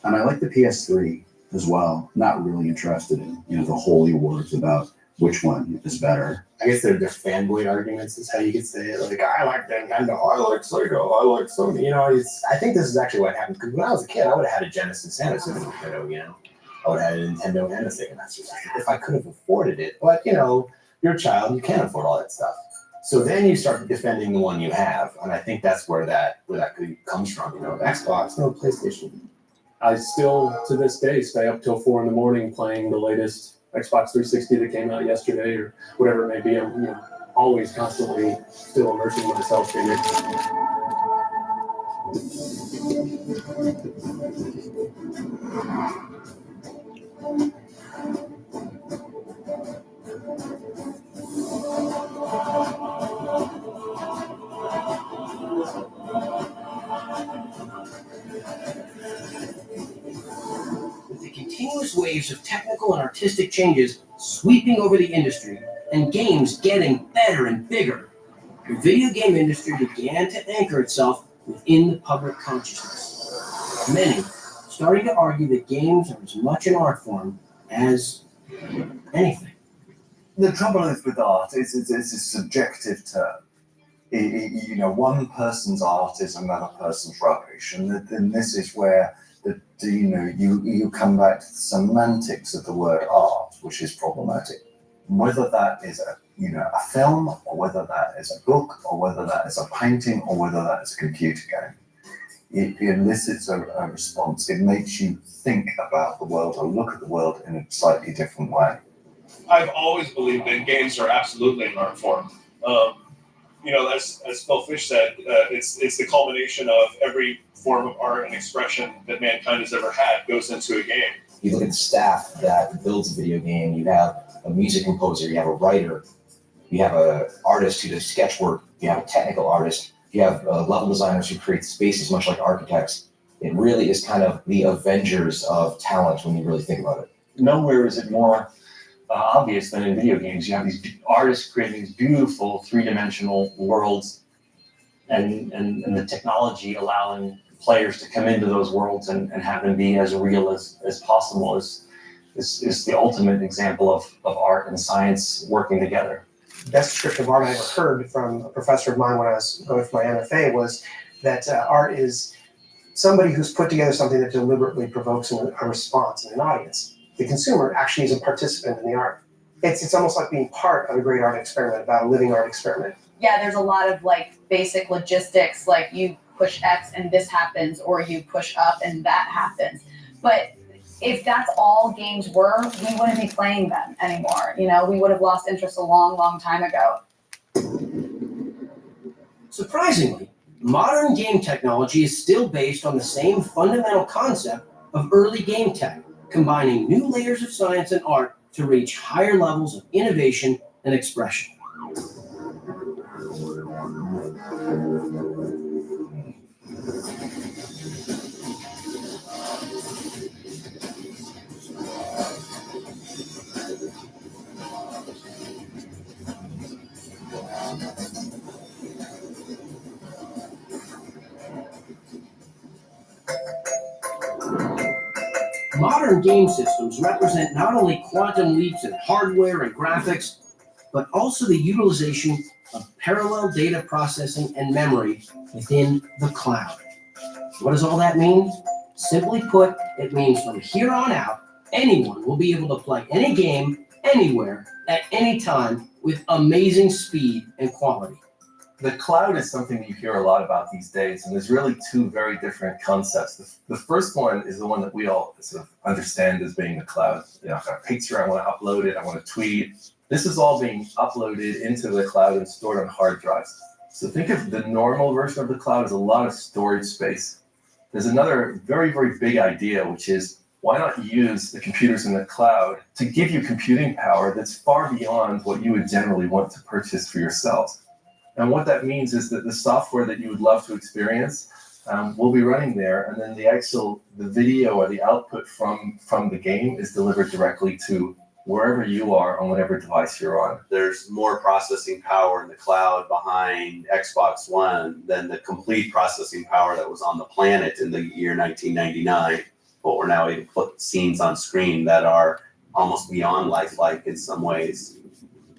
Speaker 7: And I like the PS3 as well. Not really interested in, the holy wars about which one is better.
Speaker 26: I guess they're fanboy arguments is how you could say it. Like, I like Nintendo, I like Sega, I like Sony. I think this is actually what happened. Because when I was a kid, I would have had a Genesis and a Super Nintendo, I would have had a Nintendo and a Sega Master System if I could have afforded it. But, you're a child, you can't afford all that stuff. So then you start defending the one you have. And I think that's where that comes from, Xbox, no PlayStation.
Speaker 9: I still, to this day, stay up till 4 a.m. playing the latest Xbox 360 that came out yesterday or whatever it may be. I'm always constantly still immersing myself in it.
Speaker 6: With the continuous waves of technical and artistic changes sweeping over the industry and games getting better and bigger, the video game industry began to anchor itself within the public consciousness. Many starting to argue that games are as much an art form as anything.
Speaker 10: The trouble is with art is it's a subjective term. One person's art is another person's rubbish, and this is where you come back to the semantics of the word art, which is problematic. Whether that is a a film, or whether that is a book, or whether that is a painting, or whether that is a computer game. It elicits a response. It makes you think about the world or look at the world in a slightly different way.
Speaker 11: I've always believed that games are absolutely an art form. As Phil Fish said, it's the culmination of every form of art and expression that mankind has ever had goes into a game.
Speaker 26: You look at the staff that builds a video game, you have a music composer, you have a writer, you have an artist who does sketch work, you have a technical artist, you have level designers who create spaces much like architects. It really is kind of the Avengers of talent when you really think about it.
Speaker 27: Nowhere is it more obvious than in video games. You have these artists creating these beautiful three-dimensional worlds, and the technology allowing players to come into those worlds and have them be as real as possible is the ultimate example of art and science working together.
Speaker 12: The best description of art I ever heard from a professor of mine when I was going for my MFA was that art is somebody who's put together something that deliberately provokes a response in an audience. The consumer actually is a participant in the art. It's almost like being part of a great art experiment, about a living art experiment.
Speaker 24: Yeah, there's a lot of basic logistics, like you push X and this happens, or you push up and that happens. But if that's all games were, we wouldn't be playing them anymore. We would have lost interest a long, long time ago.
Speaker 6: Surprisingly, modern game technology is still based on the same fundamental concept of early game tech, combining new layers of science and art to reach higher levels of innovation and expression. Modern game systems represent not only quantum leaps in hardware and graphics, but also the utilization of parallel data processing and memory within the cloud. What does all that mean? Simply put, it means from here on out, anyone will be able to play any game, anywhere, at any time, with amazing speed and quality.
Speaker 28: The cloud is something you hear a lot about these days, and there's really two very different concepts. The first one is the one that we all sort of understand as being the cloud. I've got a picture, I want to upload it, I want to tweet. This is all being uploaded into the cloud and stored on hard drives. So think of the normal version of the cloud as a lot of storage space. There's another very, very big idea, which is why not use the computers in the cloud to give you computing power that's far beyond what you would generally want to purchase for yourselves. And what that means is that the software that you would love to experience will be running there, and then the video or the output from the game is delivered directly to wherever you are on whatever device you're on.
Speaker 21: There's more processing power in the cloud behind Xbox One than the complete processing power that was on the planet in the year 1999. But we're now able to put scenes on screen that are almost beyond lifelike in some ways.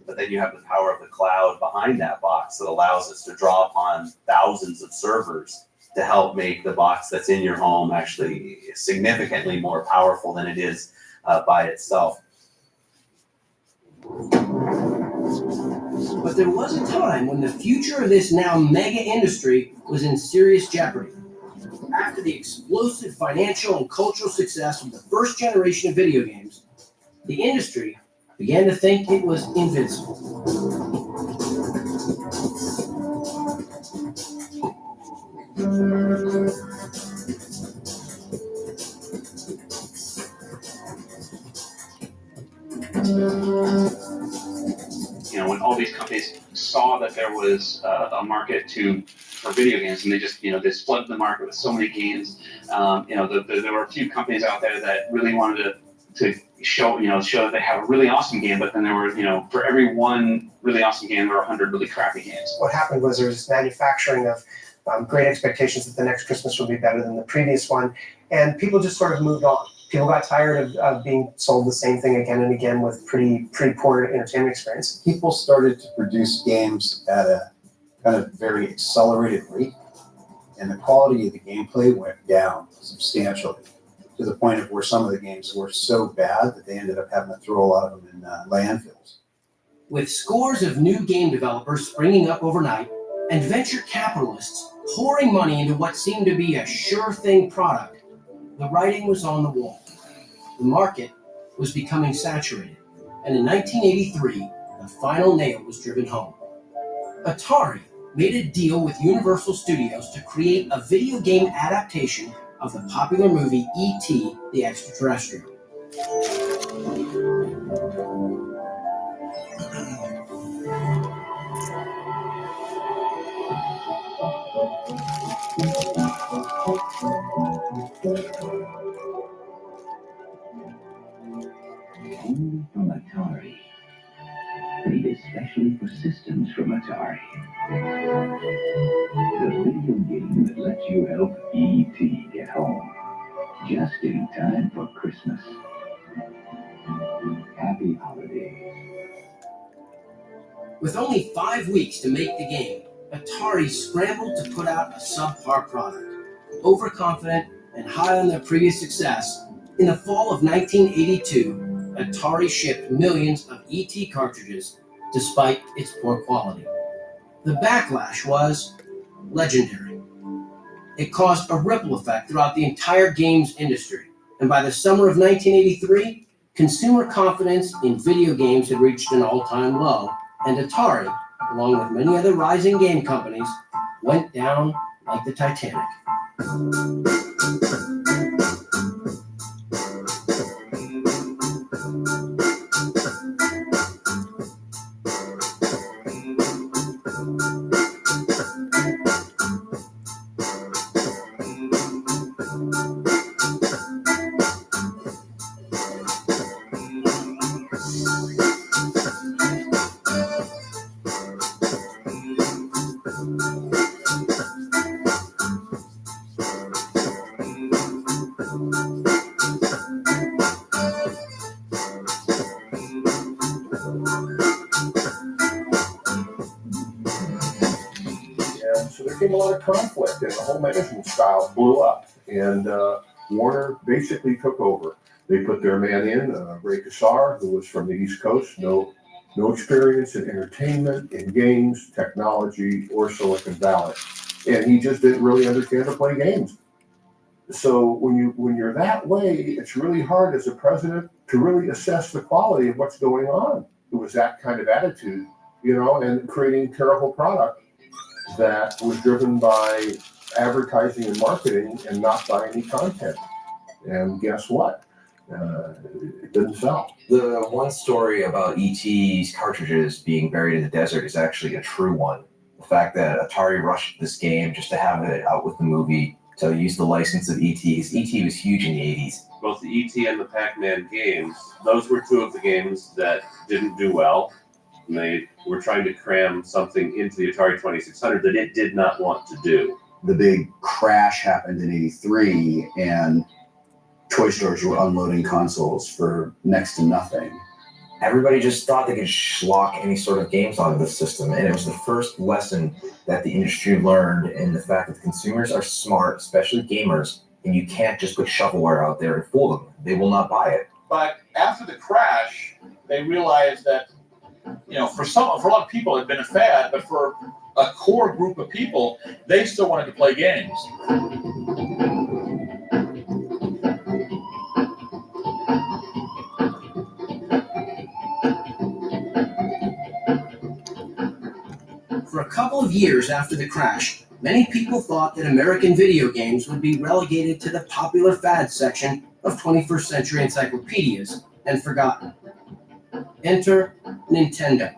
Speaker 21: But then you have the power of the cloud behind that box that allows us to draw upon thousands of servers to help make the box that's in your home actually significantly more powerful than it is by itself.
Speaker 6: But there was a time when the future of this now mega industry was in serious jeopardy. After the explosive financial and cultural success of the first generation of video games, the industry began to think it was invincible.
Speaker 13: When all these companies saw that there was a market for video games, and they just, they flooded the market with so many games. There were a few companies out there that really wanted to show that they have a really awesome game, but then there were, for every one really awesome game, there were 100 really crappy games.
Speaker 12: What happened was there was manufacturing of great expectations that the next Christmas would be better than the previous one, and people just sort of moved on. People got tired of being sold the same thing again and again with pretty poor entertainment experience.
Speaker 3: People started to produce games at a kind of very accelerated rate, and the quality of the gameplay went down substantially, to the point of where some of the games were so bad that they ended up having to throw a lot of them in landfills.
Speaker 6: With scores of new game developers springing up overnight and venture capitalists pouring money into what seemed to be a sure thing product, the writing was on the wall. The market was becoming saturated, and in 1983, the final nail was driven home. Atari made a deal with Universal Studios to create a video game adaptation of the popular movie E.T. the Extraterrestrial.
Speaker 1: Only from Atari. Made especially for systems from Atari. The video game that lets you help E.T. get home. Just in time for Christmas. Happy holidays.
Speaker 6: With only 5 weeks to make the game, Atari scrambled to put out a subpar product. Overconfident and high on their previous success, in the fall of 1982, Atari shipped millions of ET cartridges despite its poor quality. The backlash was legendary. It caused a ripple effect throughout the entire games industry, and by the summer of 1983, consumer confidence in video games had reached an all-time low, and Atari, along with many other rising game companies, went down like the Titanic.
Speaker 19: And so there came a lot of conflict, and the whole management style blew up. And Warner basically took over. They put their man in, Ray Kassar, who was from the East Coast, no experience in entertainment, in games, technology, or Silicon Valley. And he just didn't really understand to play games. So when you're that way, it's really hard as a president to really assess the quality of what's going on. It was that kind of attitude, and creating terrible product that was driven by advertising and marketing and not by any content. And guess what? It didn't sell.
Speaker 26: The one story about ET's cartridges being buried in the desert is actually a true one. The fact that Atari rushed this game just to have it out with the movie to use the license of ET, because ET was huge in the 80s.
Speaker 4: Both the ET and the Pac-Man games, those were two of the games that didn't do well. And they were trying to cram something into the Atari 2600 that it did not want to do.
Speaker 7: The big crash happened in '83, and toy stores were unloading consoles for next to nothing.
Speaker 26: Everybody just thought they could schlock any sort of games onto the system, and it was the first lesson that the industry learned in the fact that consumers are smart, especially gamers, and you can't just put shovelware out there and fool them. They will not buy it.
Speaker 14: But after the crash, they realized that, for a lot of people it had been a fad, but for a core group of people, they still wanted to play games.
Speaker 6: For a couple of years after the crash, many people thought that American video games would be relegated to the popular fad section of 21st century encyclopedias and forgotten. Enter Nintendo,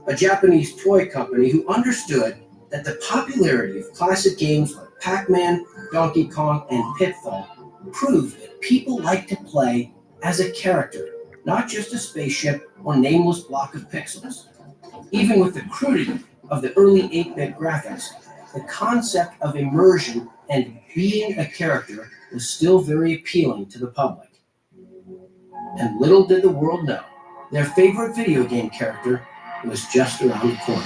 Speaker 6: a Japanese toy company who understood that the popularity of classic games like Pac-Man, Donkey Kong, and Pitfall proved that people like to play as a character, not just a spaceship or nameless block of pixels. Even with the crudity of the early 8-bit graphics, the concept of immersion and being a character was still very appealing to the public. And little did the world know, their favorite video game character was just around the corner.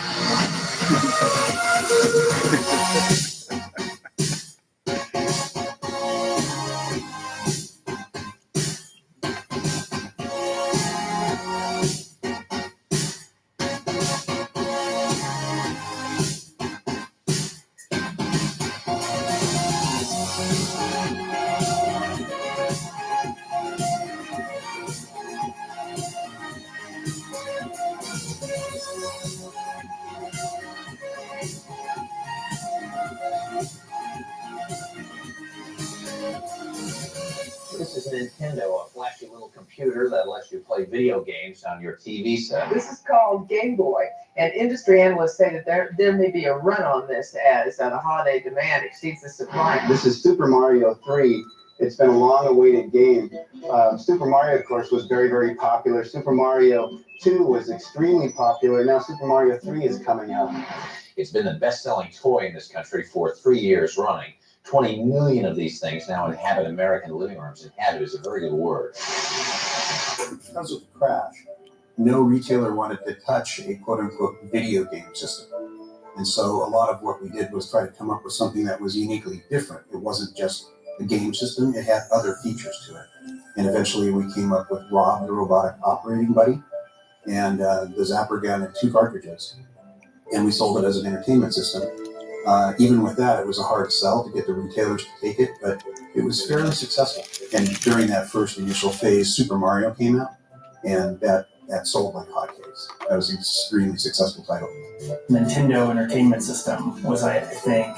Speaker 2: Nintendo, a flashy little computer that lets you play video games on your TV set.
Speaker 15: This is called Game Boy, and industry analysts say that there may be a run on this as the holiday demand exceeds the supply.
Speaker 16: This is Super Mario 3. It's been a long-awaited game. Super Mario, of course, was very, very popular. Super Mario 2 was extremely popular. Now Super Mario 3 is coming out.
Speaker 2: It's been the best-selling toy in this country for 3 years running. 20 million of these things now inhabit American living rooms. Inhabit is a very good word.
Speaker 3: Because of the crash, no retailer wanted to touch a quote-unquote video game system. And so a lot of what we did was try to come up with something that was uniquely different. It wasn't just a game system, it had other features to it. And eventually we came up with Rob, the robotic operating buddy, and the Zapper gun and 2 cartridges. And we sold it as an entertainment system. Even with that, it was a hard sell to get the retailers to take it, but it was fairly successful. And during that first initial phase, Super Mario came out, and that sold like hotcakes. That was an extremely successful title.
Speaker 17: Nintendo Entertainment System was, I think,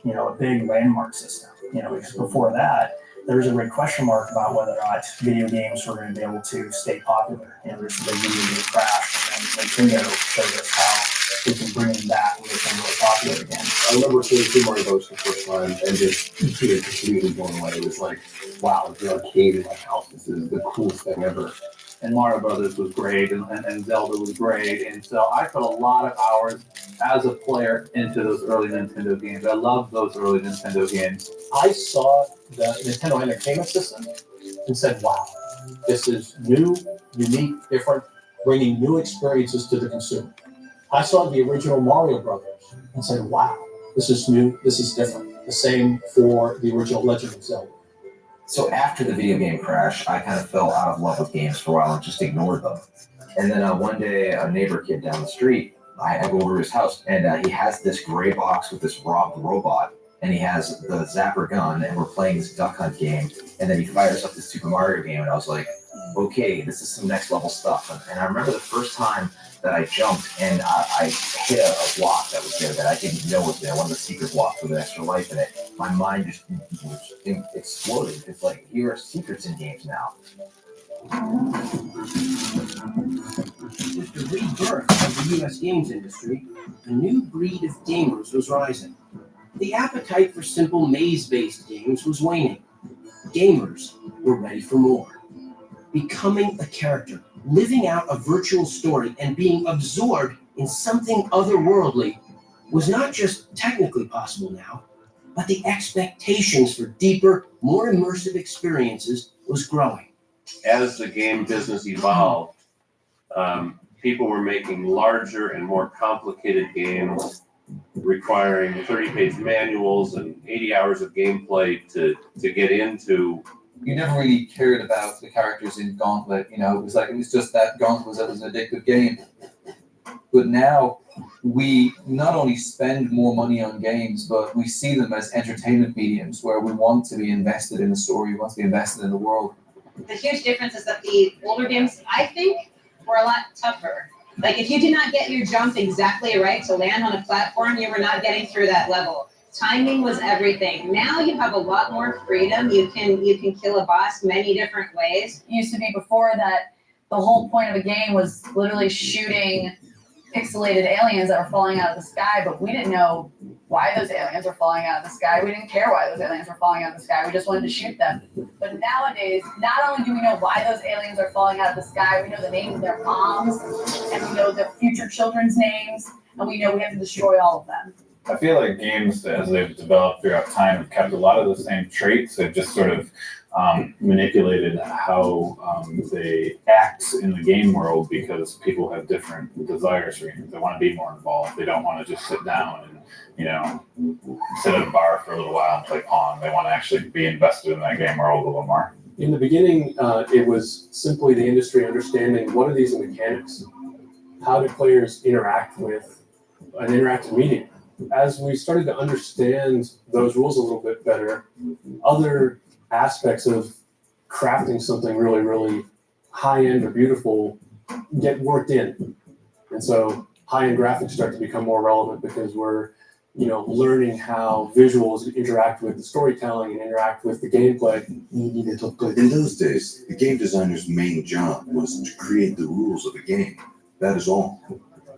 Speaker 17: a big landmark system. Because before that, there was a big question mark about whether or not video games were going to be able to stay popular. There's a big video game crash, and then Nintendo showed us how we can bring them back and make them really popular again.
Speaker 19: I remember seeing Super Mario Bros. The first time and just being completely blown away. It was like, wow, the arcade in my house, this is the coolest thing ever.
Speaker 20: And Mario Brothers was great, and Zelda was great, and so I put a lot of hours as a player into those early Nintendo games. I love those early Nintendo games.
Speaker 22: I saw the Nintendo Entertainment System and said, wow, this is new, unique, different, bringing new experiences to the consumer. I saw the original Mario Brothers and said, wow, this is new, this is different. The same for the original Legend of Zelda.
Speaker 26: So after the video game crash, I kind of fell out of love with games for a while and just ignored them. And then one day, a neighbor kid down the street, I go over to his house, and he has this gray box with this Rob the robot, and he has the Zapper gun, and we're playing this Duck Hunt game, and then he fires up this Super Mario game, and I was like, okay, this is some next level stuff. And I remember the first time that I jumped and I hit a block that was there that I didn't know was there, one of the secret blocks with an extra life in it. My mind just exploded. It's like, here are secrets in games now.
Speaker 6: With the rebirth of the U.S. games industry, a new breed of gamers was rising. The appetite for simple maze-based games was waning. Gamers were ready for more. Becoming a character, living out a virtual story, and being absorbed in something otherworldly was not just technically possible now, but the expectations for deeper, more immersive experiences was growing.
Speaker 4: As the game business evolved, people were making larger and more complicated games requiring 30-page manuals and 80 hours of gameplay to get into.
Speaker 5: You never really cared about the characters in Gauntlet, it was just that Gauntlet was an addictive game. But now we not only spend more money on games, but we see them as entertainment mediums where we want to be invested in the story, we want to be invested in the world.
Speaker 23: The huge difference is that the older games, I think, were a lot tougher. Like, if you did not get your jump exactly right to land on a platform, you were not getting through that level. Timing was everything. Now you have a lot more freedom. You can kill a boss many different ways.
Speaker 24: It used to be before that the whole point of a game was literally shooting pixelated aliens that were falling out of the sky, but we didn't know why those aliens were falling out of the sky. We didn't care why those aliens were falling out of the sky. We just wanted to shoot them. But nowadays, not only do we know why those aliens are falling out of the sky, we know the names of their moms, and we know their future children's names, and we know we have to destroy all of them.
Speaker 25: I feel like games, as they've developed throughout time, have kept a lot of the same traits. They've just sort of manipulated how they act in the game world because people have different desires for games. They want to be more involved. They don't want to just sit down and, sit at a bar for a little while and play Pong. They want to actually be invested in that game world a little more.
Speaker 9: In the beginning, it was simply the industry understanding what are these mechanics? How do players interact with an interactive medium? As we started to understand those rules a little bit better, other aspects of crafting something really, really high-end or beautiful get worked in. And so high-end graphics start to become more relevant because we're learning how visuals interact with the storytelling and interact with the gameplay.
Speaker 8: In those days, the game designer's main job was to create the rules of a game. That is all.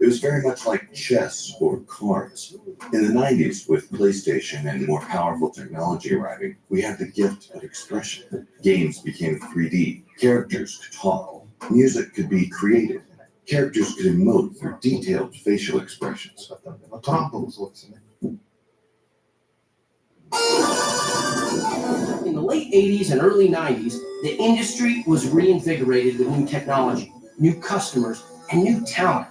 Speaker 8: It was very much like chess or cards. In the 90s, with PlayStation and more powerful technology arriving, we had the gift of expression. Games became 3D. Characters could talk. Music could be created. Characters could emote through detailed facial expressions.
Speaker 6: In the late 80s and early 90s, the industry was reinvigorated with new technology, new customers, and new talent.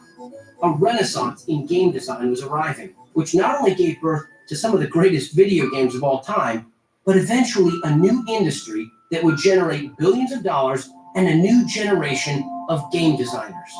Speaker 6: A renaissance in game design was arriving, which not only gave birth to some of the greatest video games of all time, but eventually a new industry that would generate billions of dollars and a new generation of game designers.